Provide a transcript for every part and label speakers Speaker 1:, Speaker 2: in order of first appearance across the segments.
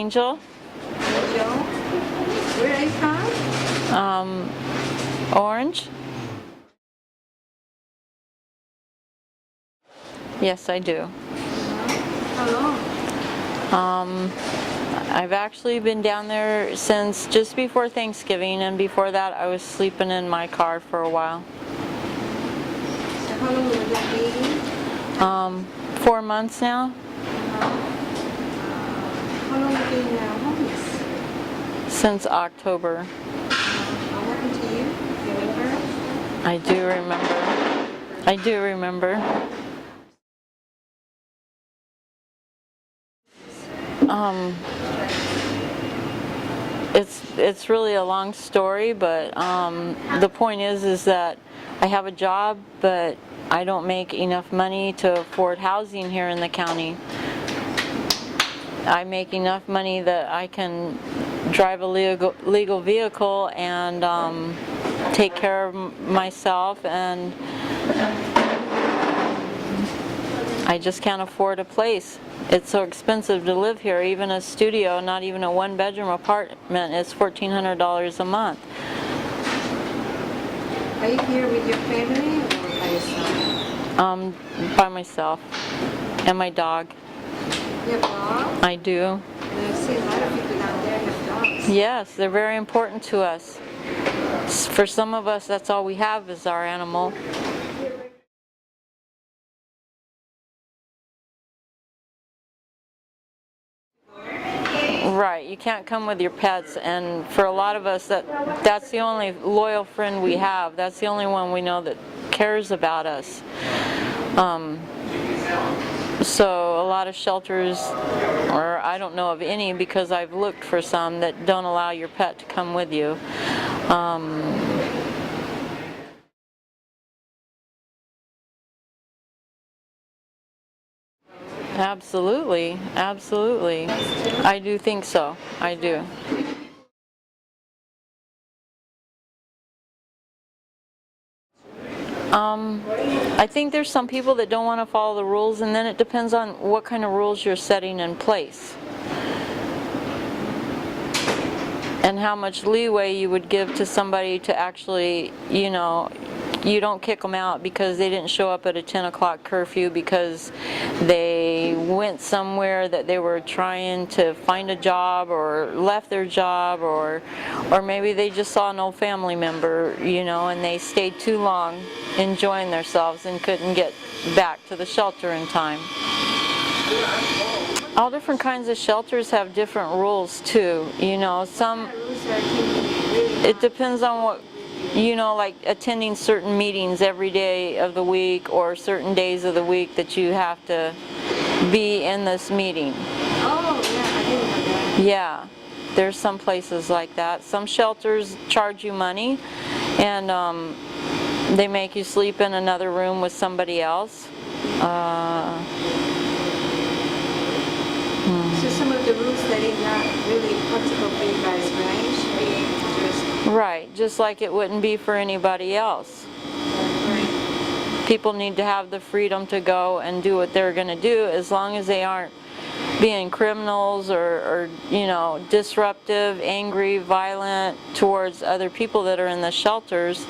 Speaker 1: Angel.
Speaker 2: Angel. Where are you from?
Speaker 1: Orange. Yes, I do.
Speaker 2: How long?
Speaker 1: I've actually been down there since just before Thanksgiving, and before that I was sleeping in my car for a while.
Speaker 2: So how long would that be?
Speaker 1: 4 months now.
Speaker 2: How long have you been homeless?
Speaker 1: Since October.
Speaker 2: What happened to you? Do you remember?
Speaker 1: I do remember. I do remember. It's really a long story, but the point is that I have a job, but I don't make enough money to afford housing here in the county. I make enough money that I can drive a legal vehicle and take care of myself, and I just can't afford a place. It's so expensive to live here. Even a studio, not even a one-bedroom apartment, is $1,400 a month.
Speaker 2: Are you here with your family or by yourself?
Speaker 1: By myself and my dog.
Speaker 2: You have a dog?
Speaker 1: I do.
Speaker 2: And I've seen a lot of people down there have dogs.
Speaker 1: Yes, they're very important to us. For some of us, that's all we have is our animal. Right, you can't come with your pets, and for a lot of us, that's the only loyal friend we have. That's the only one we know that cares about us. So a lot of shelters, or I don't know of any because I've looked for some that don't allow your pet to come with you. Absolutely, absolutely. I do think so. I do. I think there's some people that don't want to follow the rules, and then it depends on what kind of rules you're setting in place and how much leeway you would give to somebody to actually, you know, you don't kick them out because they didn't show up at a 10 o'clock curfew because they went somewhere that they were trying to find a job or left their job, or maybe they just saw an old family member, you know, and they stayed too long enjoying themselves and couldn't get back to the shelter in time. All different kinds of shelters have different rules too, you know. Some, it depends on what, you know, like attending certain meetings every day of the week or certain days of the week that you have to be in this meeting.
Speaker 2: Oh, yeah, I didn't know that.
Speaker 1: Yeah, there's some places like that. Some shelters charge you money, and they make you sleep in another room with somebody else.
Speaker 2: So some of the rules that are not really applicable for you guys, right? Should be just...
Speaker 1: Right, just like it wouldn't be for anybody else.
Speaker 2: Right.
Speaker 1: People need to have the freedom to go and do what they're going to do, as long as they aren't being criminals or you know, disruptive, angry, violent towards other people that are in the shelters.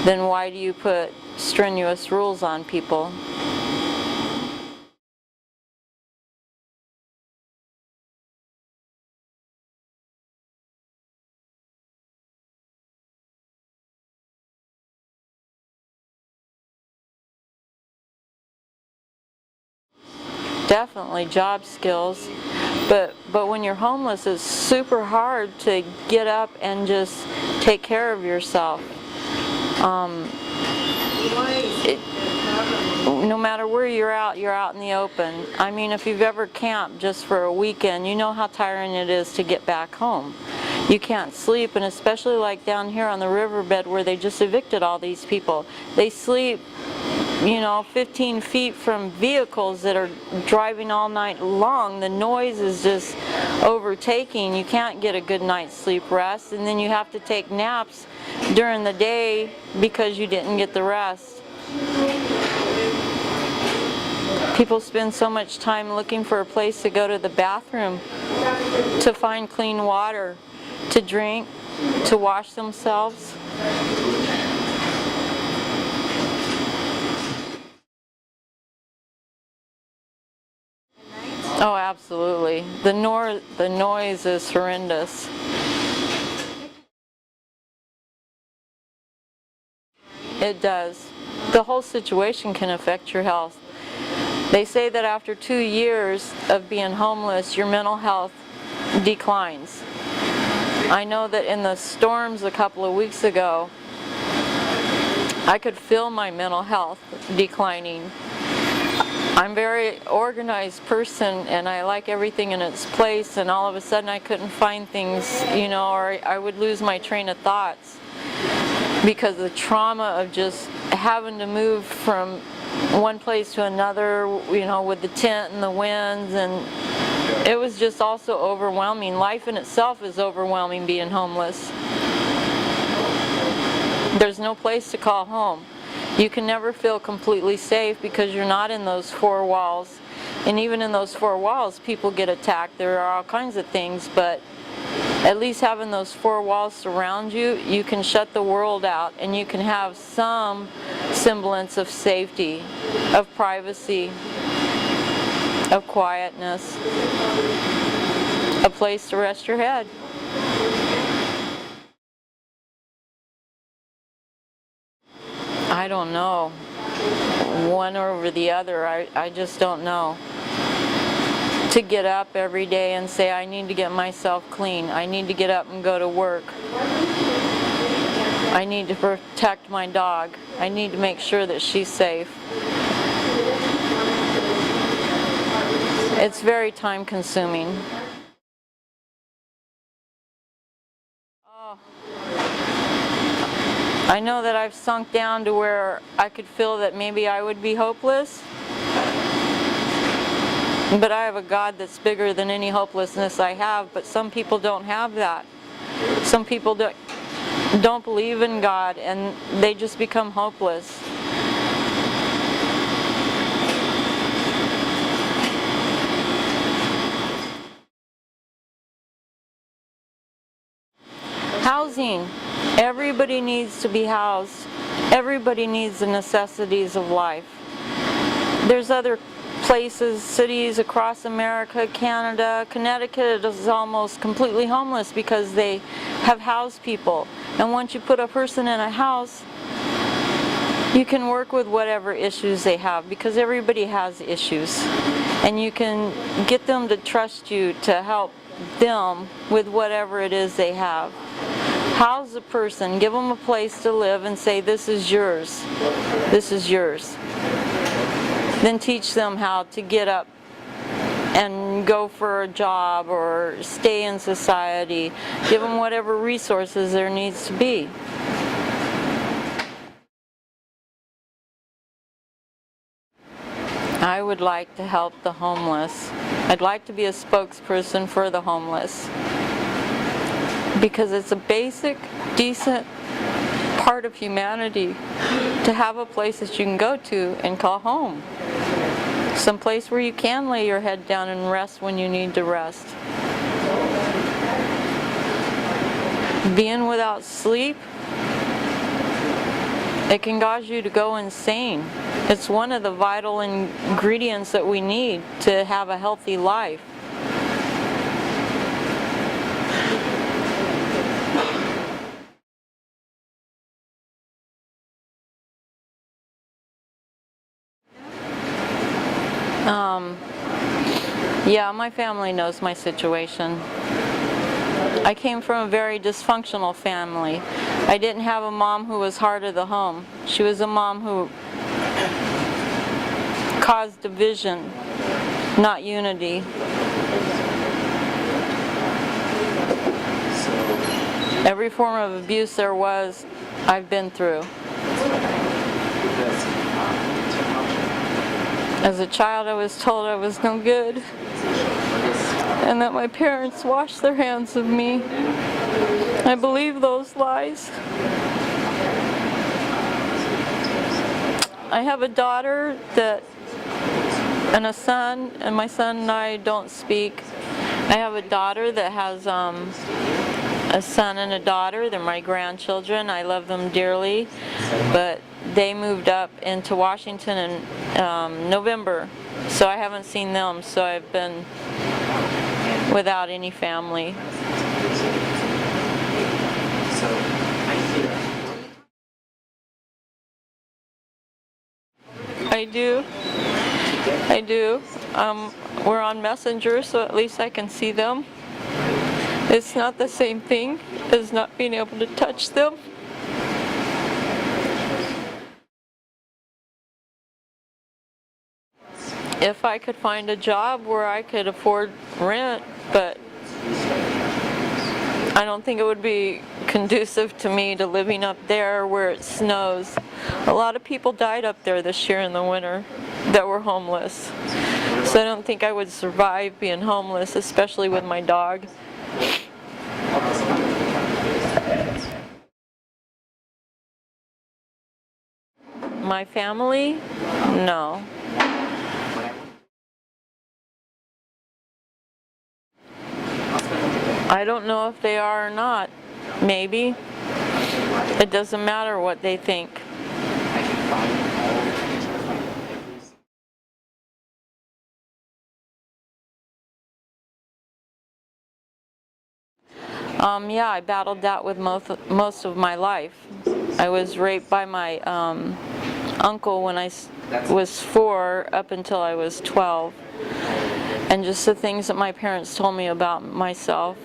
Speaker 1: Then why do you put strenuous rules on people? Definitely job skills, but when you're homeless, it's super hard to get up and just take care of yourself. No matter where you're out in the open. I mean, if you've ever camped just for a weekend, you know how tiring it is to get back home. You can't sleep, and especially like down here on the riverbed where they just evicted all these people. They sleep, you know, 15 feet from vehicles that are driving all night long. The noise is just overtaking. You can't get a good night's sleep rest, and then you have to take naps during the day because you didn't get the rest. People spend so much time looking for a place to go to the bathroom to find clean water, to drink, to wash themselves. Oh, absolutely. The noise is horrendous. It does. The whole situation can affect your health. They say that after 2 years of being homeless, your mental health declines. I know that in the storms a couple of weeks ago, I could feel my mental health declining. I'm a very organized person and I like everything in its place, and all of a sudden I couldn't find things, you know, or I would lose my train of thoughts because the trauma of just having to move from one place to another, you know, with the tent and the winds, and it was just also overwhelming. Life in itself is overwhelming being homeless. There's no place to call home. You can never feel completely safe because you're not in those four walls. And even in those four walls, people get attacked. There are all kinds of things, but at least having those four walls surround you, you can shut the world out and you can have some semblance of safety, of privacy, of quietness, a place to rest your head. I don't know, one over the other. I just don't know. To get up every day and say, I need to get myself clean. I need to get up and go to work. I need to protect my dog. I need to make sure that she's safe. It's very time consuming. Oh. I know that I've sunk down to where I could feel that maybe I would be hopeless. But I have a God that's bigger than any hopelessness I have, but some people don't have that. Some people don't believe in God and they just become hopeless. Housing. Everybody needs to be housed. Everybody needs the necessities of life. There's other places, cities across America, Canada, Connecticut is almost completely homeless because they have housed people. And once you put a person in a house, you can work with whatever issues they have, because everybody has issues. And you can get them to trust you to help them with whatever it is they have. House a person, give them a place to live and say, this is yours, this is yours. Then teach them how to get up and go for a job or stay in society. Give them whatever resources there needs to be. I would like to help the homeless. I'd like to be a spokesperson for the homeless, because it's a basic, decent part of humanity to have a place that you can go to and call home. Some place where you can lay your head down and rest when you need to rest. Being without sleep, it can cause you to go insane. It's one of the vital ingredients that we need to have a healthy life. Yeah, my family knows my situation. I came from a very dysfunctional family. I didn't have a mom who was heart of the home. She was a mom who caused division, not unity. Every form of abuse there was, I've been through. As a child, I was told I was no good, and that my parents washed their hands of me. I believe those lies. I have a daughter and a son, and my son and I don't speak. I have a daughter that has a son and a daughter. They're my grandchildren. I love them dearly, but they moved up into Washington in November, so I haven't seen them, so I've been without any family. I do. I do. We're on Messenger, so at least I can see them. It's not the same thing as not being able to touch them. If I could find a job where I could afford rent, but I don't think it would be conducive to me to living up there where it snows. A lot of people died up there this year in the winter that were homeless. So I don't think I would survive being homeless, especially with my dog. My family? No. I don't know if they are or not. Maybe. It doesn't matter what they think. Yeah, I battled that with most of my life. I was raped by my uncle when I was 4 up until I was 12. And just the things that my parents told me about myself.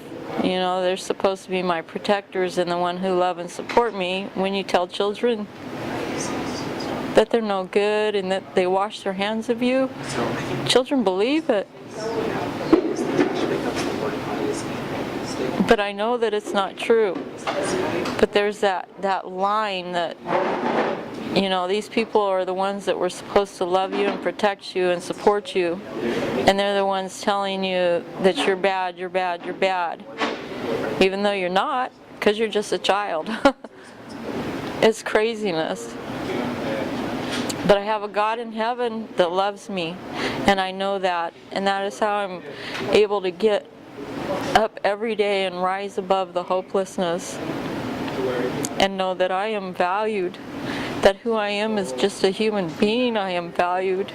Speaker 1: You know, they're supposed to be my protectors and the one who love and support me. When you tell children that they're no good and that they wash their hands of you, children believe it. But I know that it's not true. But there's that line that, you know, these people are the ones that were supposed to love you and protect you and support you. And they're the ones telling you that you're bad, you're bad, you're bad. Even though you're not, because you're just a child. It's craziness. But I have a God in heaven that loves me. And I know that. And that is how I'm able to get up every day and rise above the hopelessness. And know that I am valued. That who I am is just a human being. I am valued.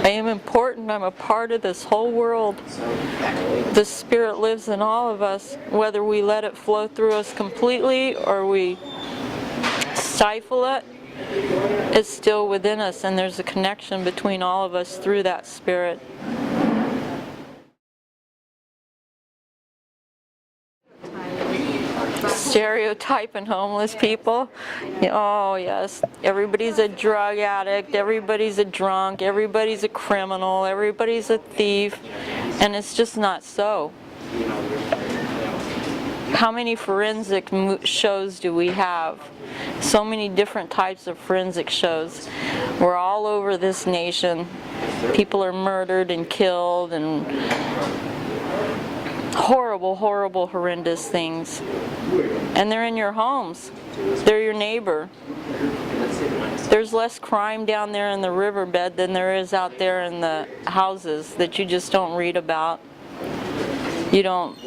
Speaker 1: I am important. I'm a part of this whole world. The Spirit lives in all of us, whether we let it flow through us completely or we stifle it. It's still within us, and there's a connection between all of us through that Spirit. Stereotyping homeless people. Oh yes, everybody's a drug addict, everybody's a drunk, everybody's a criminal, everybody's a thief, and it's just not so. How many forensic shows do we have? So many different types of forensic shows. We're all over this nation. People are murdered and killed and horrible, horrible, horrendous things. And they're in your homes. They're your neighbor. There's less crime down there in the riverbed than there is out there in the houses that you just don't read about. You don't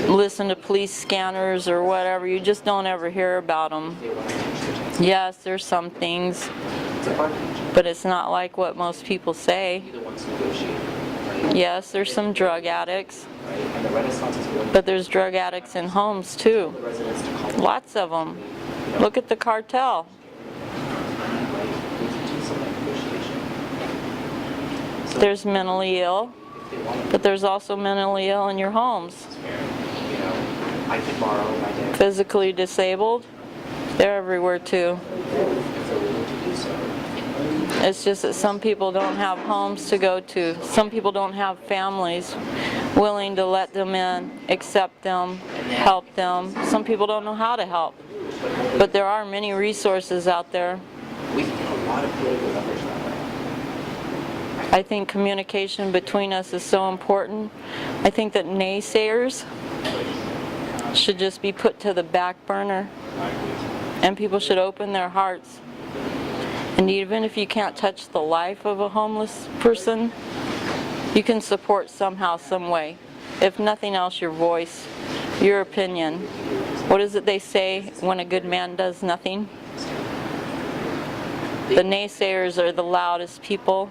Speaker 1: listen to police scanners or whatever. You just don't ever hear about them. Yes, there's some things, but it's not like what most people say. Yes, there's some drug addicts, but there's drug addicts in homes too. Lots of them. Look at the cartel. There's mentally ill, but there's also mentally ill in your homes. Physically disabled, they're everywhere too. It's just that some people don't have homes to go to. Some people don't have families willing to let them in, accept them, help them. Some people don't know how to help. But there are many resources out there. I think communication between us is so important. I think that naysayers should just be put to the back burner. And people should open their hearts. And even if you can't touch the life of a homeless person, You can support somehow, some way. If nothing else, your voice, your opinion. What is it they say when a good man does nothing? The naysayers are the loudest people.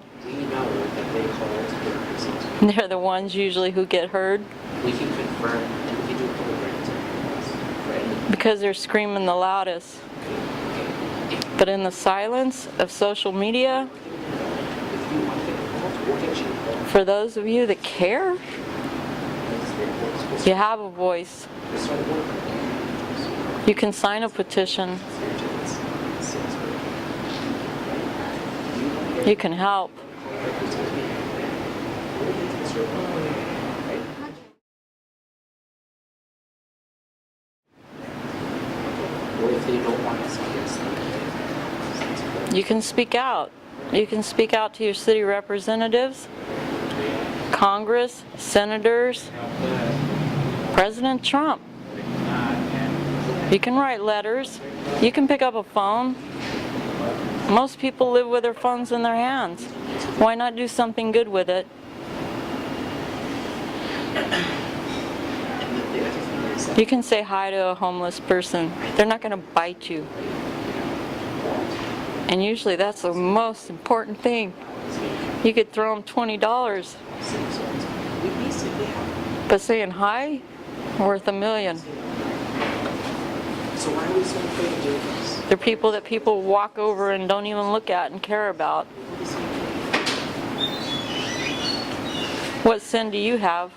Speaker 1: They're the ones usually who get heard.
Speaker 3: We can confirm individual programs.
Speaker 1: Because they're screaming the loudest. But in the silence of social media, for those of you that care, you have a voice. You can sign a petition. You can help.
Speaker 3: What if they don't want us against them?
Speaker 1: You can speak out. You can speak out to your city representatives, Congress, senators, President Trump. You can write letters. You can pick up a phone. Most people live with their phones in their hands. Why not do something good with it? You can say hi to a homeless person. They're not going to bite you. And usually that's the most important thing. You could throw them $20. But saying hi, worth $1 million.
Speaker 3: So why are we so afraid to do this?
Speaker 1: They're people that people walk over and don't even look at and care about. What sin do you have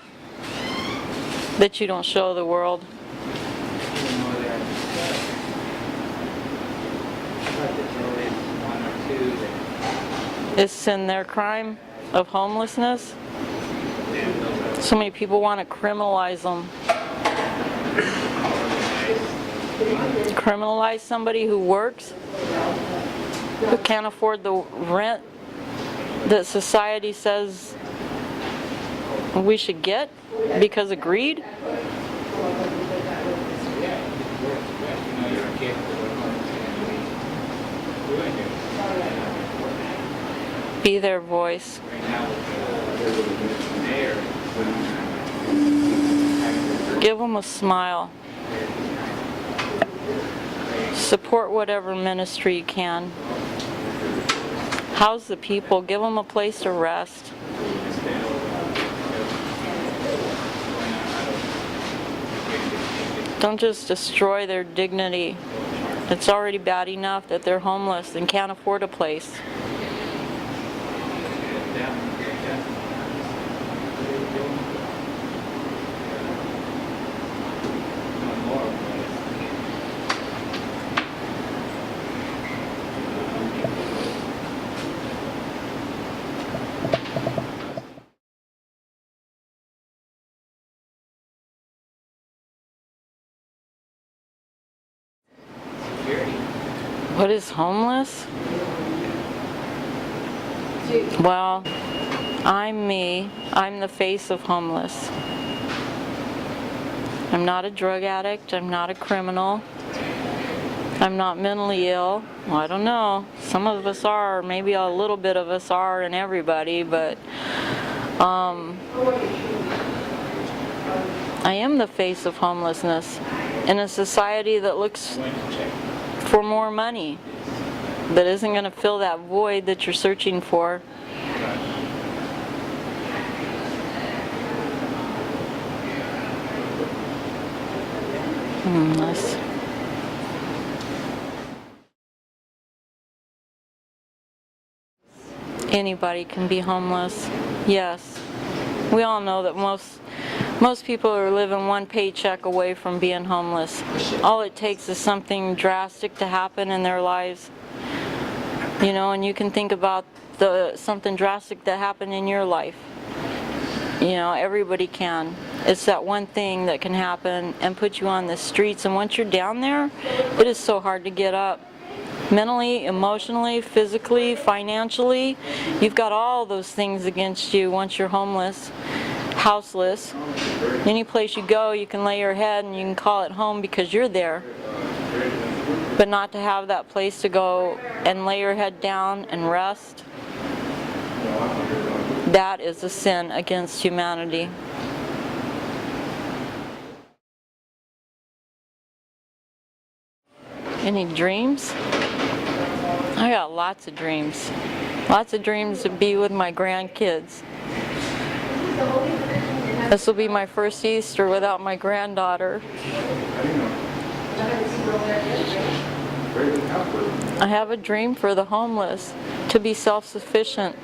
Speaker 1: that you don't show the world? Is sin their crime of homelessness? So many people want to criminalize them. Criminalize somebody who works, who can't afford the rent that society says we should get because of greed. Be their voice. Give them a smile. Support whatever ministry you can. House the people. Give them a place to rest. Don't just destroy their dignity. It's already bad enough that they're homeless and can't afford a place. What is homeless? Well, I'm me. I'm the face of homeless. I'm not a drug addict. I'm not a criminal. I'm not mentally ill. Well, I don't know. Some of us are. Maybe a little bit of us are in everybody, but I am the face of homelessness in a society that looks for more money, that isn't going to fill that void that you're searching for. Nice. Anybody can be homeless. Yes. We all know that most people are living one paycheck away from being homeless. All it takes is something drastic to happen in their lives. You know, and you can think about something drastic that happened in your life. You know, everybody can. It's that one thing that can happen and put you on the streets, and once you're down there, it is so hard to get up. Mentally, emotionally, physically, financially, you've got all those things against you once you're homeless, houseless. Any place you go, you can lay your head and you can call it home because you're there. But not to have that place to go and lay your head down and rest, That is a sin against humanity. Any dreams? I got lots of dreams. Lots of dreams to be with my grandkids. This will be my first Easter without my granddaughter. I have a dream for the homeless, to be self-sufficient.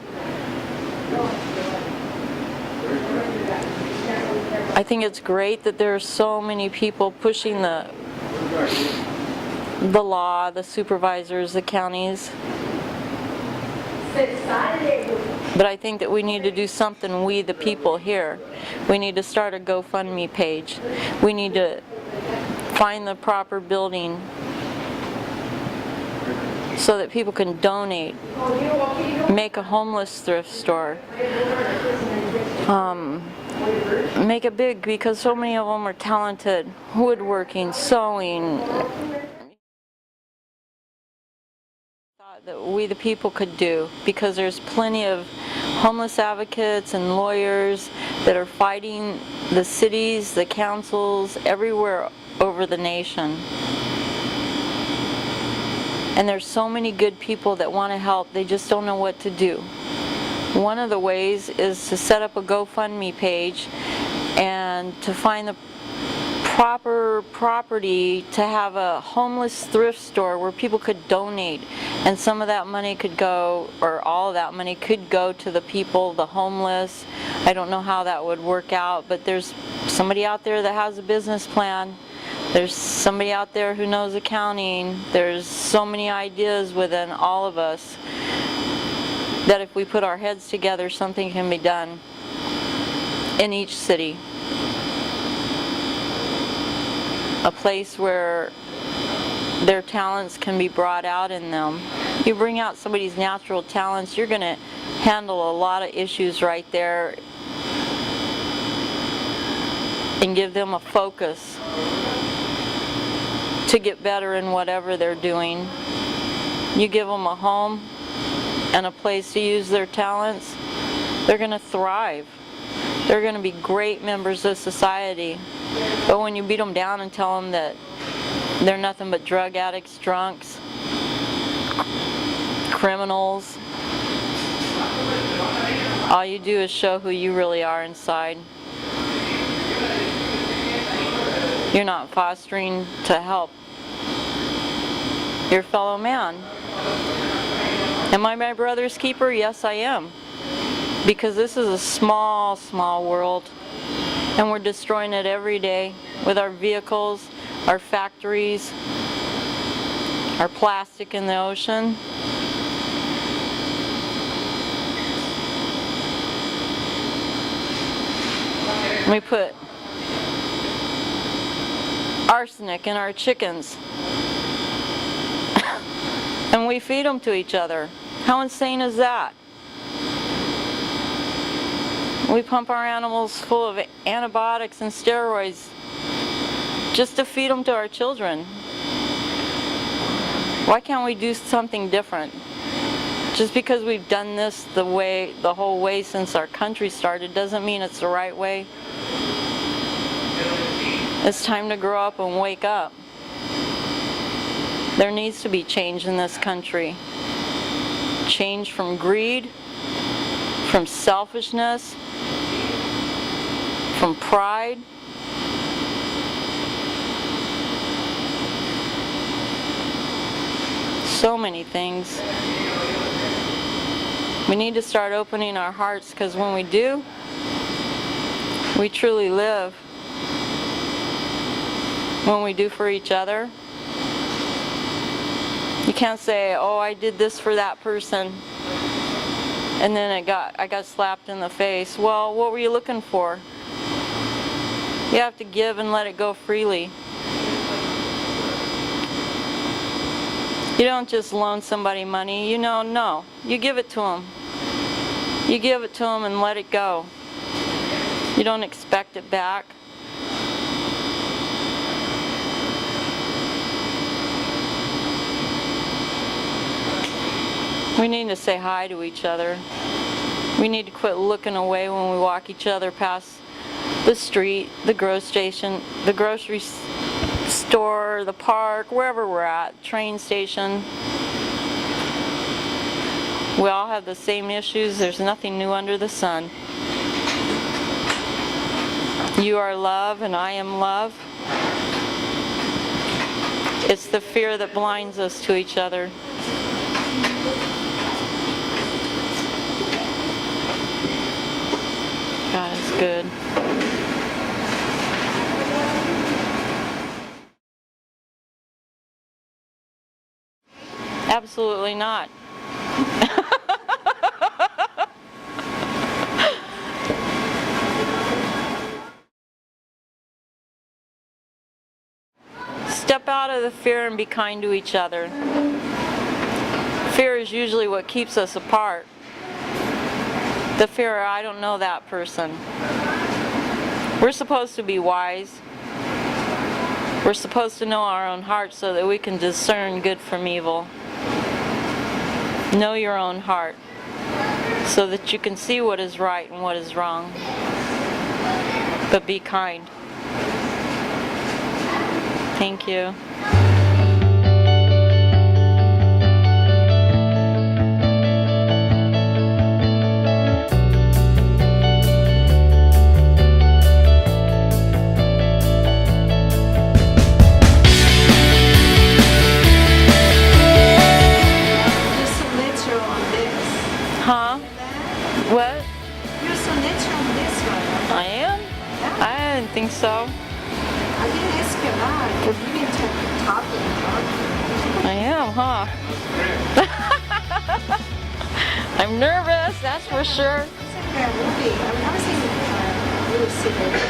Speaker 1: I think it's great that there are so many people pushing the law, the supervisors, the counties. But I think that we need to do something, we the people here. We need to start a GoFundMe page. We need to find the proper building so that people can donate. Make a homeless thrift store. Make it big, because so many of them are talented. Woodworking, sewing. That we the people could do, because there's plenty of homeless advocates and lawyers that are fighting the cities, the councils, everywhere over the nation. And there's so many good people that want to help, they just don't know what to do. One of the ways is to set up a GoFundMe page and to find the proper property to have a homeless thrift store where people could donate, and some of that money could go, or all of that money could go to the people, the homeless. I don't know how that would work out, but there's somebody out there that has a business plan. There's somebody out there who knows accounting. There's so many ideas within all of us that if we put our heads together, something can be done in each city. A place where their talents can be brought out in them. You bring out somebody's natural talents, you're going to handle a lot of issues right there and give them a focus to get better in whatever they're doing. You give them a home and a place to use their talents, they're going to thrive. They're going to be great members of society. But when you beat them down and tell them that they're nothing but drug addicts, drunks, criminals, all you do is show who you really are inside. You're not fostering to help your fellow man. Am I my brother's keeper? Yes, I am. Because this is a small, small world, and we're destroying it every day with our vehicles, our factories, our plastic in the ocean. We put arsenic in our chickens and we feed them to each other. How insane is that? We pump our animals full of antibiotics and steroids just to feed them to our children. Why can't we do something different? Just because we've done this the whole way since our country started doesn't mean it's the right way. It's time to grow up and wake up. There needs to be change in this country. Change from greed, from selfishness, from pride. So many things. We need to start opening our hearts, because when we do, we truly live. When we do for each other, you can't say, oh, I did this for that person and then I got slapped in the face. Well, what were you looking for? You have to give and let it go freely. You don't just loan somebody money, no. You give it to them. You give it to them and let it go. You don't expect it back. We need to say hi to each other. We need to quit looking away when we walk each other past the street, the grocery store, the park, wherever we're at, train station. We all have the same issues. There's nothing new under the sun. You are love and I am love. It's the fear that blinds us to each other. God is good. Absolutely not. Step out of the fear and be kind to each other. Fear is usually what keeps us apart. The fear, I don't know that person. We're supposed to be wise. We're supposed to know our own heart so that we can discern good from evil. Know your own heart so that you can see what is right and what is wrong. But be kind. Thank you. Huh? What?
Speaker 2: You're so natural on this one.
Speaker 1: I am?
Speaker 2: Yeah.
Speaker 1: I didn't think so.
Speaker 2: I didn't ask you that. You didn't talk
Speaker 1: I am, huh? I'm nervous, that's for sure.
Speaker 2: I was thinking, really, I was thinking, really secret.